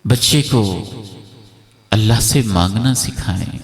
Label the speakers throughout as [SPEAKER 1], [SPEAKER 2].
[SPEAKER 1] بچے کو اللہ سے مانگنا سکھائیں.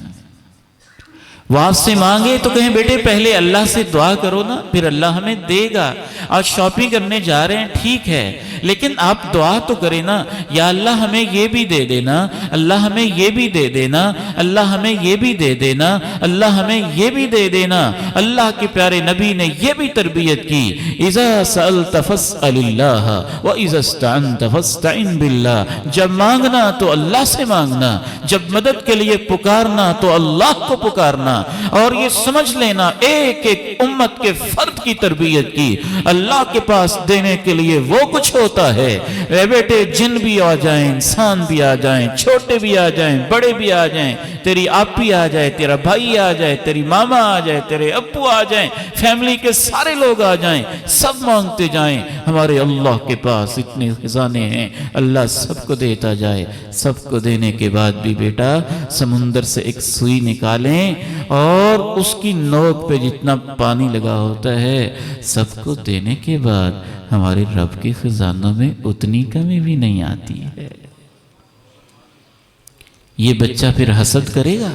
[SPEAKER 1] وہ آپ سے مانگے تو کہیں بیٹے پہلے اللہ سے دعا کرو نا، پھر اللہ ہمیں دے گا. آج شاپنگ کرنے جا رہے ہیں ٹھیک ہے، لیکن آپ دعا تو کریں نا، یا اللہ ہمیں یہ بھی دے دینا، اللہ ہمیں یہ بھی دے دینا، اللہ ہمیں یہ بھی دے دینا، اللہ ہمیں یہ بھی دے دینا. اللہ کے پیارے نبی نے یہ بھی تربیت کی، اذا سألت فاسأل اللہ واذا استعنت فاستعن باللہ. جب مانگنا تو اللہ سے مانگنا، جب مدد کے لیے پکارنا تو اللہ کو پکارنا. اور یہ سمجھ لینا ایک ایک امت کے فرد کی تربیت کی. اللہ کے پاس دینے کے لیے وہ کچھ ہوتا ہے. اے بیٹے جن بھی آ جائیں، انسان بھی آ جائیں، چھوٹے بھی آ جائیں، بڑے بھی آ جائیں، تیری آپی آ جائے، تیرا بھائی آ جائے، تیری ماما آ جائے، تیرے ابو آ جائیں، فیملی کے سارے لوگ آ جائیں، سب مانگتے جائیں. ہمارے اللہ کے پاس اتنے خزانے ہیں، اللہ سب کو دیتا جائے. سب کو دینے کے بعد بھی بیٹا سمندر سے ایک سوئی نکالیں اور اس کی نوک پہ جتنا پانی لگا ہوتا ہے، سب کو دینے کے بعد ہمارے رب کے خزانوں میں اتنی کمی بھی نہیں آتی ہے. یہ بچہ پھر حسد کرے گا؟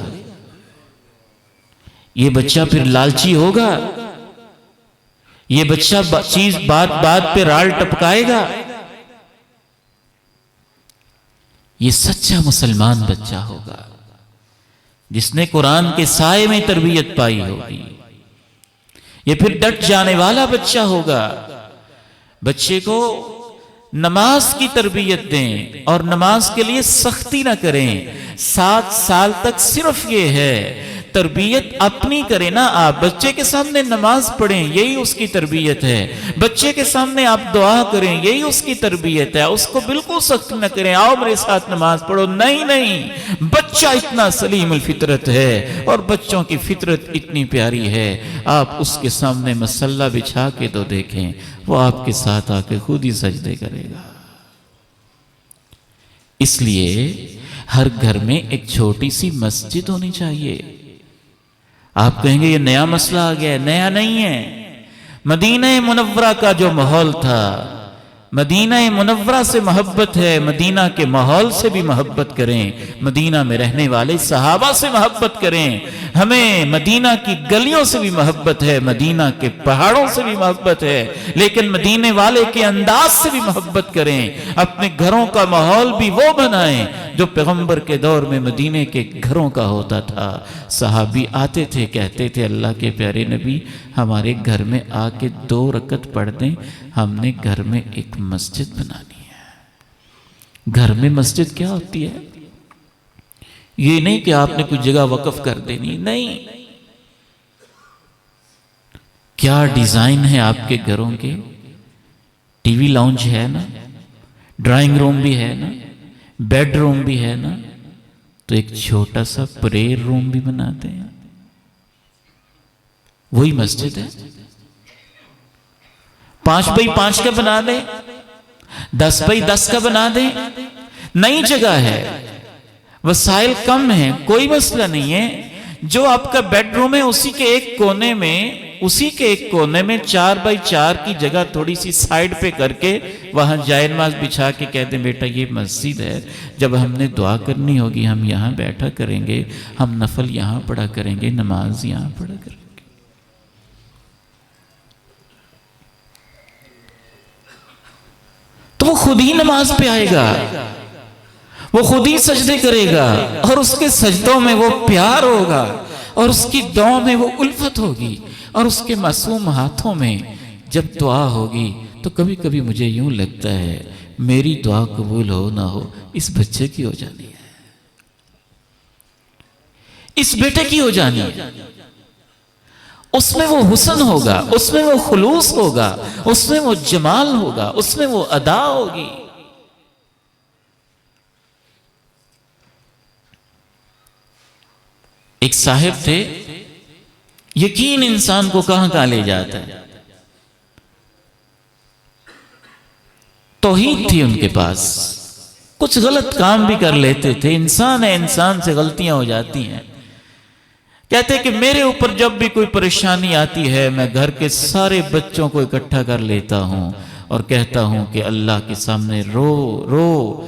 [SPEAKER 1] یہ بچہ پھر لالچی ہوگا؟ یہ بچہ چیز بات بات پہ رال ٹپکائے گا؟ یہ سچا مسلمان بچہ ہوگا جس نے قرآن کے سائے میں تربیت پائی ہوگی. یہ پھر ڈٹ جانے والا بچہ ہوگا. بچے کو نماز کی تربیت دیں اور نماز کے لیے سختی نہ کریں. 7 سال تک صرف یہ ہے تربیت اپنی کریں نا. آپ بچے کے سامنے نماز پڑھیں، یہی اس کی تربیت ہے. بچے کے سامنے آپ دعا کریں، یہی اس کی تربیت ہے. اس کو بالکل سخت نہ کریں، آؤ میرے ساتھ نماز پڑھو. نہیں نہیں، بچہ اتنا سلیم الفطرت ہے اور بچوں کی فطرت اتنی پیاری ہے. آپ اس کے سامنے مصلی بچھا کے تو دیکھیں، وہ آپ کے ساتھ آ کے خود ہی سجدے کرے گا. اس لیے ہر گھر میں ایک چھوٹی سی مسجد ہونی چاہیے. آپ کہیں گے یہ نیا مسئلہ آ گیا ہے. نیا نہیں ہے. مدینہ منورہ کا جو ماحول تھا، مدینہ منورہ سے محبت ہے، مدینہ کے ماحول سے بھی محبت کریں. مدینہ میں رہنے والے صحابہ سے محبت کریں. ہمیں مدینہ کی گلیوں سے بھی محبت ہے، مدینہ کے پہاڑوں سے بھی محبت ہے، لیکن مدینے والے کے انداز سے بھی محبت کریں. اپنے گھروں کا ماحول بھی وہ بنائیں جو پیغمبر کے دور میں مدینے کے گھروں کا ہوتا تھا. صحابی آتے تھے، کہتے تھے اللہ کے پیارے نبی ہمارے گھر میں آ کے 2 رکعت پڑھ دیں، ہم نے گھر میں ایک مسجد بنانی ہے. گھر میں مسجد کیا ہوتی ہے؟ یہ نہیں کہ آپ نے کچھ جگہ وقف کر دینی، نہیں. کیا ڈیزائن ہے آپ کے گھروں کے؟ ٹی وی لاؤنج ہے نا، ڈرائنگ روم بھی ہے نا، بیڈ روم بھی ہے نا، تو ایک چھوٹا سا پریئر روم بھی بناتے ہیں. وہی مسجد ہے. 5x5 کا بنا دیں، 10x10 کا بنا دیں. نئی جگہ ہے، وسائل کم ہیں، کوئی مسئلہ نہیں ہے. جو آپ کا بیڈ روم ہے اسی کے ایک کونے میں 4x4 کی جگہ تھوڑی سی سائیڈ پہ کر کے وہاں جائے نماز بچھا کے کہتے ہیں بیٹا یہ مسجد ہے، جب ہم نے دعا کرنی ہوگی ہم یہاں بیٹھا کریں گے، ہم نفل یہاں پڑھا کریں گے، نماز یہاں پڑھا کریں گے. تو وہ خود ہی نماز پہ آئے گا، وہ خود ہی سجدے کرے گا، اور اس کے سجدوں میں وہ پیار ہوگا، اور اس کی دعاؤں میں وہ الفت ہوگی، اور اس کے معصوم ہاتھوں میں جب دعا ہوگی تو کبھی کبھی مجھے یوں لگتا ہے میری دعا قبول ہو نہ ہو اس بچے کی ہو جانی ہے، اس بیٹے کی ہو جانی ہے. اس میں وہ حسن ہوگا، اس میں وہ خلوص ہوگا، اس میں وہ جمال ہوگا، اس میں وہ ادا ہوگی. ایک صاحب تھے، یقین انسان کو کہاں کہاں لے جاتا ہے. توحید تھی ان کے پاس، کچھ غلط کام بھی کر لیتے تھے. انسان ہے، انسان سے غلطیاں ہو جاتی ہیں. کہتے کہ میرے اوپر جب بھی کوئی پریشانی آتی ہے میں گھر کے سارے بچوں کو اکٹھا کر لیتا ہوں اور کہتا ہوں کہ اللہ کے سامنے رو رو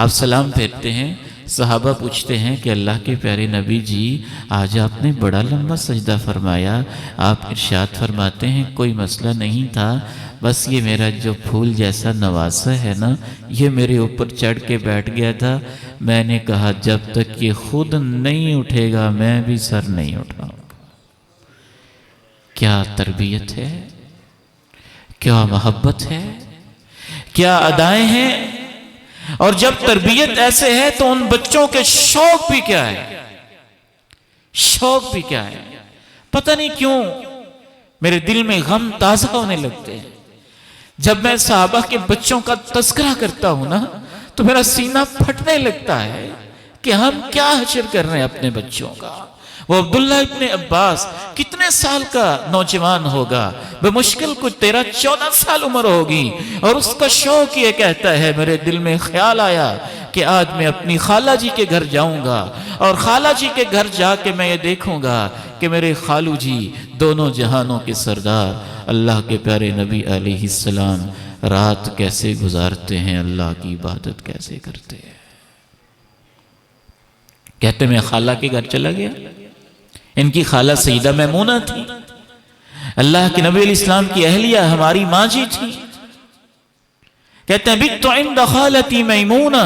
[SPEAKER 1] آپ سلام پھیرتے ہیں، صحابہ پوچھتے ہیں کہ اللہ کے پیارے نبی جی آج آپ نے بڑا لمبا سجدہ فرمایا، آپ ارشاد فرماتے ہیں کوئی مسئلہ نہیں تھا، بس یہ میرا جو پھول جیسا نواسا ہے نا یہ میرے اوپر چڑھ کے بیٹھ گیا تھا، میں نے کہا جب تک یہ خود نہیں اٹھے گا میں بھی سر نہیں اٹھاؤں گا۔ کیا تربیت ہے، کیا محبت ہے، کیا ادائیں ہیں، اور جب تربیت ایسے ہے تو ان بچوں کے شوق بھی کیا ہے، شوق بھی کیا ہے۔ پتہ نہیں کیوں میرے دل میں غم تازہ ہونے لگتے ہیں جب میں صحابہ کے بچوں کا تذکرہ کرتا ہوں نا، تو میرا سینہ پھٹنے لگتا ہے کہ ہم کیا حشر کر رہے ہیں اپنے بچوں کا۔ وہ عبداللہ ابن عباس کتنے سال کا نوجوان ہوگا، بمشکل کچھ 13-14 سال عمر ہوگی، اور اس کا شوق یہ کہتا ہے میرے دل میں خیال آیا کہ آج میں اپنی خالہ جی کے گھر جاؤں گا، اور خالہ جی کے گھر جا کے میں یہ دیکھوں گا کہ میرے خالو جی دونوں جہانوں کے سردار اللہ کے پیارے نبی علیہ السلام رات کیسے گزارتے ہیں، اللہ کی عبادت کیسے کرتے ہیں۔ کہتے میں خالہ کے گھر چلا گیا، ان کی خالہ سیدہ میمونہ تھی، اللہ کے نبی علیہ السلام کی اہلیہ ہماری ماں جی تھی۔ کہتے ہیں بِتُّ عِنْدَ خالتی میمونہ،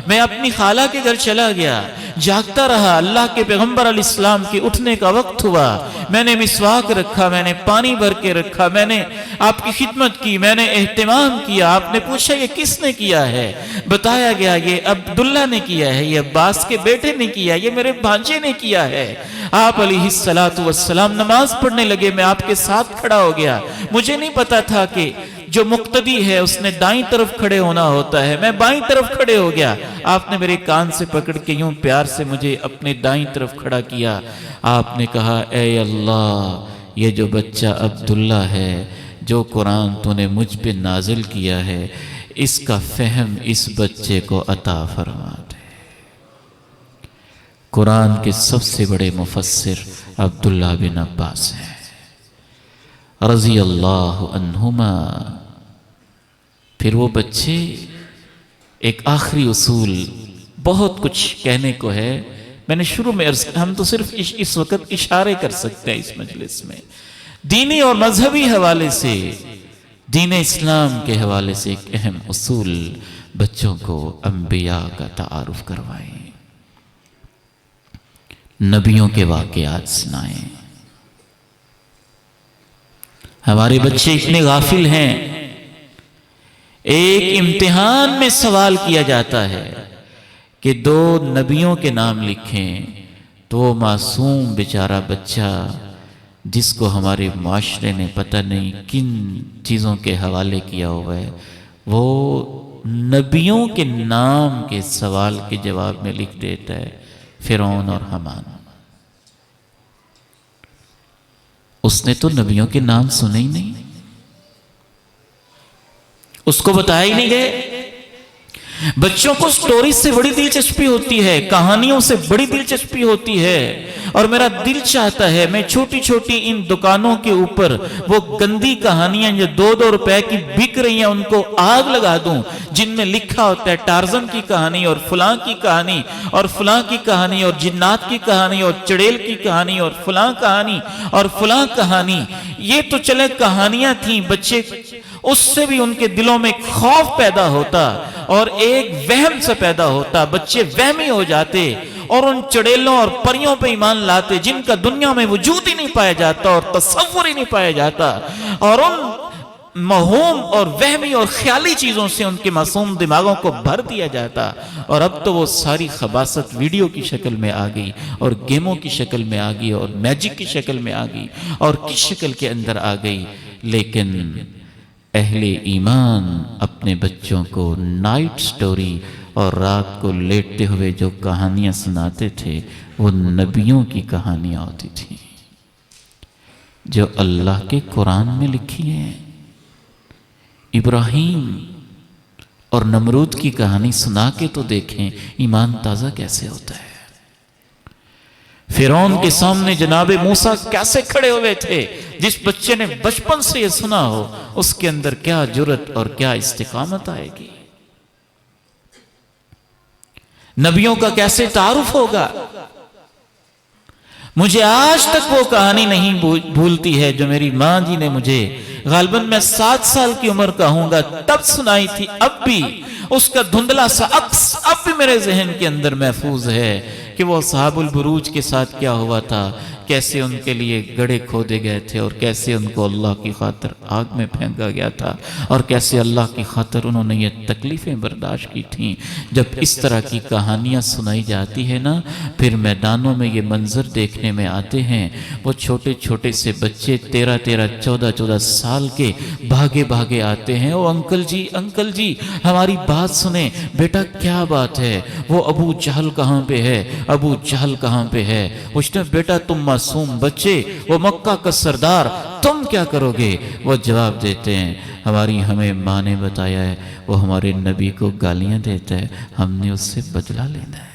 [SPEAKER 1] میں اپنی خالہ کے گھر چلا گیا، جاگتا رہا، اللہ کے پیغمبر علیہ السلام کے اٹھنے کا وقت ہوا، میں نے مسواک رکھا، میں نے پانی بھر کے رکھا، میں نے آپ کی خدمت کی، میں نے اہتمام کیا۔ آپ نے پوچھا یہ کس نے کیا ہے؟ بتایا گیا یہ عبداللہ نے کیا ہے، یہ عباس کے بیٹے نے کیا ہے، یہ میرے بھانجے نے کیا ہے۔ آپ علیہ السلام نماز پڑھنے لگے، میں آپ کے ساتھ کھڑا ہو گیا، مجھے نہیں پتا تھا کہ جو مقتدی ہے اس نے دائیں طرف کھڑے ہونا ہوتا ہے، میں بائیں طرف کھڑے ہو گیا، آپ نے میرے کان سے پکڑ کے یوں پیار سے مجھے اپنے دائیں طرف کھڑا کیا۔ آپ نے کہا اے اللہ، یہ جو بچہ عبداللہ ہے، جو قرآن تو نے مجھ پہ نازل کیا ہے، اس کا فہم اس بچے کو عطا فرما دے۔ قرآن کے سب سے بڑے مفسر عبداللہ بن عباس ہیں رضی اللہ عنہما۔ پھر وہ بچے، ایک آخری اصول، بہت کچھ کہنے کو ہے، میں نے شروع میں عرض کیا ہم تو صرف اس وقت اشارے کر سکتے ہیں اس مجلس میں، دینی اور مذہبی حوالے سے، دین اسلام کے حوالے سے ایک اہم اصول، بچوں کو انبیاء کا تعارف کروائیں، نبیوں کے واقعات سنائیں۔ ہمارے بچے اتنے غافل ہیں، ایک امتحان میں سوال کیا جاتا ہے کہ 2 نبیوں کے نام لکھیں، تو وہ معصوم بیچارہ بچہ جس کو ہمارے معاشرے نے پتہ نہیں کن چیزوں کے حوالے کیا ہوا ہے، وہ نبیوں کے نام کے سوال کے جواب میں لکھ دیتا ہے فرعون اور حامان۔ اس نے تو نبیوں کے نام سنے ہی نہیں، اس کو بتایا ہی نہیں گئے۔ بچوں کو سٹوری سے بڑی دلچسپی ہوتی ہے، کہانیوں سے بڑی دلچسپی ہوتی ہے، اور میرا دل چاہتا ہے میں چھوٹی چھوٹی ان دکانوں کے اوپر وہ گندی کہانیاں جو 2-2 روپے کی بک رہی ہیں ان کو آگ لگا دوں، جن میں لکھا ہوتا ہے ٹارزن کی کہانی اور فلاں کی کہانی اور فلاں کی کہانی اور جنات کی کہانی اور چڑیل کی کہانی اور فلاں کہانی اور فلاں کہانی۔ یہ تو چلے کہانیاں تھیں، بچے اس سے بھی ان کے دلوں میں خوف پیدا ہوتا اور ایک وہم سے پیدا ہوتا، بچے وہمی ہو جاتے اور ان چڑیلوں اور پریوں پہ ایمان لاتے جن کا دنیا میں وجود ہی نہیں پایا جاتا اور تصور ہی نہیں پایا جاتا، اور ان موہوم اور وہمی اور خیالی چیزوں سے ان کے معصوم دماغوں کو بھر دیا جاتا۔ اور اب تو وہ ساری خباثت ویڈیو کی شکل میں آ گئی اور گیموں کی شکل میں آ گئی اور میجک کی شکل میں آ گئی اور کس شکل کے اندر آ گئی۔ لیکن اہل ایمان اپنے بچوں کو نائٹ سٹوری اور رات کو لیٹتے ہوئے جو کہانیاں سناتے تھے وہ نبیوں کی کہانیاں ہوتی تھیں جو اللہ کے قرآن میں لکھی ہیں۔ ابراہیم اور نمرود کی کہانی سنا کے تو دیکھیں ایمان تازہ کیسے ہوتا ہے۔ فرعون کے سامنے جناب موسیٰ کیسے کھڑے ہوئے تھے، جس بچے نے بچپن سے یہ سنا ہو اس کے اندر کیا جرأت اور کیا استقامت آئے گی۔ نبیوں کا کیسے تعارف ہوگا؟ مجھے آج تک وہ کہانی نہیں بھولتی ہے جو میری ماں جی نے مجھے غالباً میں 7 سال کی عمر کا ہوں گا تب سنائی تھی. اب بھی اس کا دھندلا سا عکس اب بھی میرے ذہن کے اندر محفوظ ہے کہ وہ اصحاب البروج کے ساتھ کیا ہوا تھا، کیسے ان کے لیے گڑھے کھودے گئے تھے اور کیسے ان کو اللہ کی خاطر آگ میں پھینکا گیا تھا اور کیسے اللہ کی خاطر انہوں نے یہ تکلیفیں برداشت کی تھیں. جب اس طرح کی کہانیاں سنائی جاتی ہے نا، پھر میدانوں میں یہ منظر دیکھنے میں آتے ہیں. وہ چھوٹے چھوٹے سے بچے 13 14 سال کے بھاگے بھاگے آتے ہیں. او انکل جی ہماری بات سنیں. بیٹا کیا بات ہے؟ وہ ابو جہل کہاں پہ ہے؟ ابو جہل کہاں پہ ہے؟ پوچھتے بیٹا تم معصوم بچے، وہ مکہ کا سردار، تم کیا کرو گے؟ وہ جواب دیتے ہیں ہمیں ماں نے بتایا ہے وہ ہمارے نبی کو گالیاں دیتا ہے، ہم نے اس سے بدلہ لینا ہے.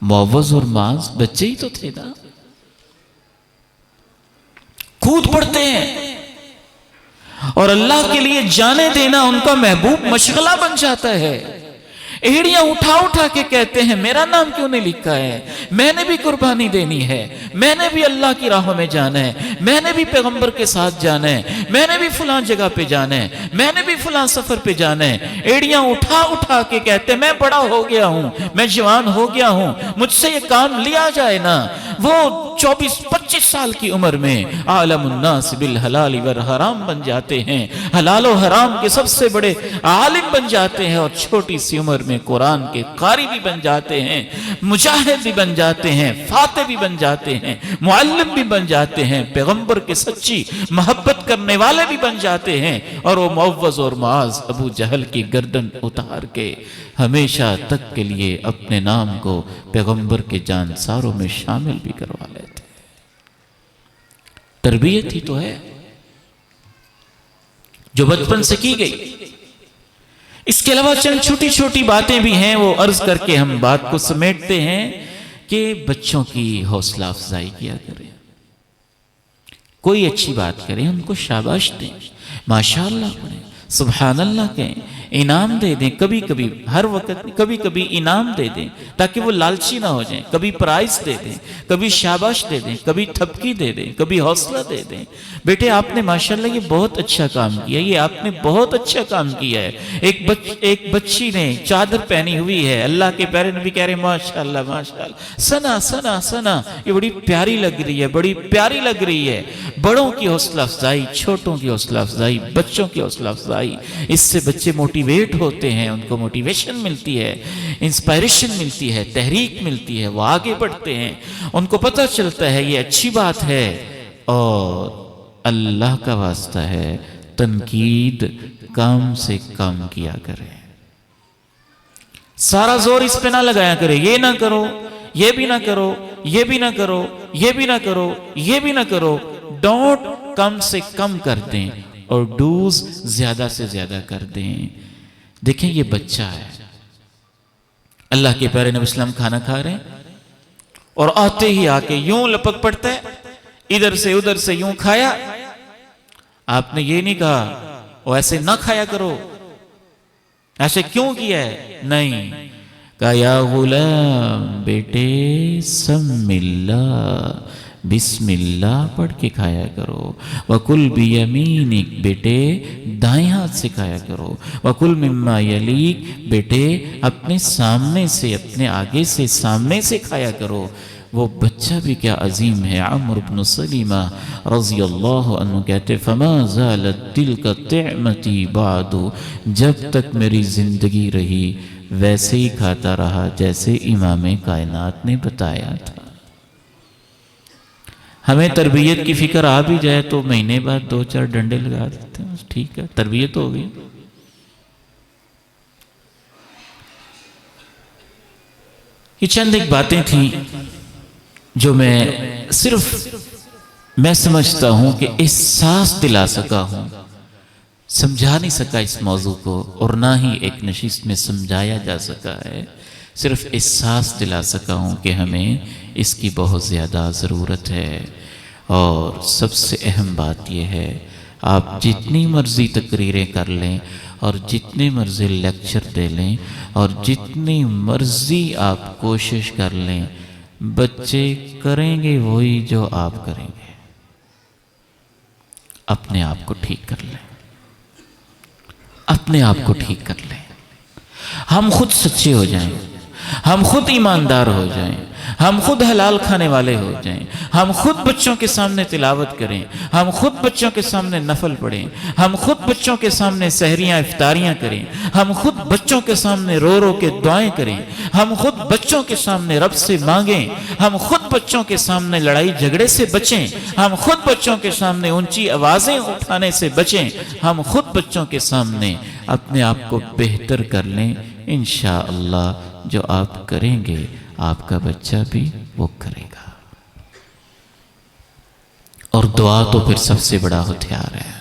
[SPEAKER 1] معوذ اور معاذ بچے ہی تو تھے نا، کود پڑتے ہیں اور اللہ کے لیے جانے دینا ان کا محبوب مشغلہ بن جاتا ہے. ایڑیاں اٹھا اٹھا کے کہتے ہیں میرا نام کیوں نہیں لکھا ہے؟ میں نے بھی قربانی دینی ہے، میں نے بھی اللہ کی راہوں میں جانا ہے، میں نے بھی پیغمبر کے ساتھ جانا ہے، میں نے بھی فلاں جگہ پہ جانا ہے، میں نے بھی فلاں سفر پہ جانا ہے. ایڑیاں اٹھا اٹھا کے کہتے ہیں میں بڑا ہو گیا ہوں، میں جوان ہو گیا ہوں، مجھ سے یہ کام لیا جائے نا. وہ 24-25 سال کی عمر میں عالم الناس بالحلال والحرام بن جاتے ہیں، حلال و حرام کے سب سے بڑے عالم بن جاتے ہیں اور چھوٹی سی عمر میں قرآن کے قاری بھی بن جاتے ہیں، مجاہد بھی بن جاتے ہیں، فاتح بھی بن جاتے ہیں، معلم بھی بن جاتے ہیں، پیغمبر کے سچی محبت کرنے والے بھی بن جاتے ہیں. اور وہ معوذ اور معاذ ابو جہل کی گردن اتار کے ہمیشہ تک کے لیے اپنے نام کو پیغمبر کے جانساروں میں شامل بھی کروا لیتے. تربیت ہی تو ہے جو بچپن سے کی گئی. اس کے علاوہ چند چھوٹی چھوٹی باتیں بھی ہیں، وہ عرض کر کے ہم بات کو سمیٹتے ہیں کہ بچوں کی حوصلہ افزائی کیا کریں، کوئی اچھی بات کریں ان کو شاباش دیں، ماشاءاللہ پڑھیں، سبحان اللہ کہیں، انعام دے دیں. کبھی کبھی ہر وقت کبھی کبھی انعام دے دیں تاکہ وہ لالچی نہ ہو جائیں. کبھی پرائز دے دیں، کبھی شاباش دے دیں، کبھی تھپکی دے دیں، کبھی حوصلہ دے دیں. بیٹے آپ نے ماشاءاللہ یہ بہت اچھا کام کیا، یہ آپ نے بہت اچھا کام کیا ہے. ایک بچی نے چادر پہنی ہوئی ہے، اللہ کے پیارے نبی کہہ رہے ہیں ماشاءاللہ ماشاءاللہ، سنا سنا سنا، یہ بڑی پیاری لگ رہی ہے، بڑی پیاری لگ رہی ہے. بڑوں کی حوصلہ افزائی، چھوٹوں کی حوصلہ افزائی، بچوں کی حوصلہ افزائی، اس سے بچے موٹیویٹ ہوتے ہیں، ان کو موٹیویشن ملتی ہے، انسپائریشن ملتی ہے، تحریک ملتی ہے، وہ آگے بڑھتے ہیں، ان کو پتہ چلتا ہے یہ اچھی بات ہے. اور اللہ کا واسطہ ہے تنقید کم سے کم کیا کرے، سارا زور اس پہ نہ لگایا کرے، یہ نہ کرو، یہ بھی نہ کرو، یہ بھی نہ کرو، یہ بھی نہ کرو، یہ بھی نہ کرو. ڈونٹ کم سے کم کر دیں اور ڈوز زیادہ سے زیادہ کر دیں. دیکھیں یہ بچہ ہے، اللہ کے پیارے نبی اسلام کھانا کھا رہے ہیں اور آتے ہی آ کے یوں لپک پڑتا ہے، ادھر سے یوں کھایا. آپ نے یہ نہیں کہا وہ ایسے نہ کھایا کرو، ایسے کیوں کیا ہے؟ نہیں کہا یا غلام بیٹے سم اللہ، بسم اللہ پڑھ کے کھایا کرو. وَكُلْ بِيَمِينِكَ بیٹے دائیں ہاتھ سے کھایا کرو. وَكُلْ مِمَّا يَلِيكَ بیٹے اپنے سامنے سے، اپنے آگے سے، سامنے سے کھایا کرو. وہ بچہ بھی کیا عظیم ہے. عمرو بن سلیمہ رضی اللہ عنہ کہتے فَمَا زَالَتْ تِلْكَ طِعْمَتِي بَعْدُ، جب تک میری زندگی رہی ویسے ہی کھاتا رہا جیسے امام کائنات نے بتایا تھا. ہمیں تربیت کی فکر آ بھی جائے تو مہینے بعد 2-4 ڈنڈے لگا دیتے ہیں، ٹھیک ہے تربیت ہو گئی. یہ چند ایک باتیں تھیں جو میں سمجھتا ہوں کہ احساس دلا سکا ہوں، سمجھا نہیں سکا اس موضوع کو اور نہ ہی ایک نشست میں سمجھایا جا سکا ہے، صرف احساس دلا سکا ہوں کہ ہمیں اس کی بہت زیادہ ضرورت ہے. اور سب سے اہم بات یہ ہے آپ جتنی مرضی تقریریں کر لیں اور جتنے مرضی لیکچر دے لیں اور جتنی مرضی آپ کوشش کر لیں، بچے کریں گے وہی جو آپ کریں گے۔ اپنے آپ کو ٹھیک کر لیں، اپنے آپ کو ٹھیک کر لیں، ہم خود سچے ہو جائیں، ہم خود ایماندار ہو جائیں، ہم خود حلال کھانے والے ہو جائیں، ہم خود بچوں کے سامنے تلاوت کریں، ہم خود بچوں کے سامنے نفل پڑھیں، ہم خود بچوں کے سامنے سحریاں افطاریاں کریں، ہم خود بچوں کے سامنے رو رو کے دعائیں کریں، ہم خود بچوں کے سامنے رب سے مانگیں، ہم خود بچوں کے سامنے لڑائی جھگڑے سے بچیں، ہم خود بچوں کے سامنے اونچی آوازیں اٹھانے سے بچیں، ہم خود بچوں کے سامنے اپنے آپ کو بہتر کر لیں۔ انشاءاللہ جو آپ کریں گے آپ کا بچہ بھی وہ کرے گا۔ اور دعا تو پھر سب سے بڑا ہتھیار ہے۔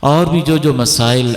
[SPEAKER 1] اور بھی جو مسائل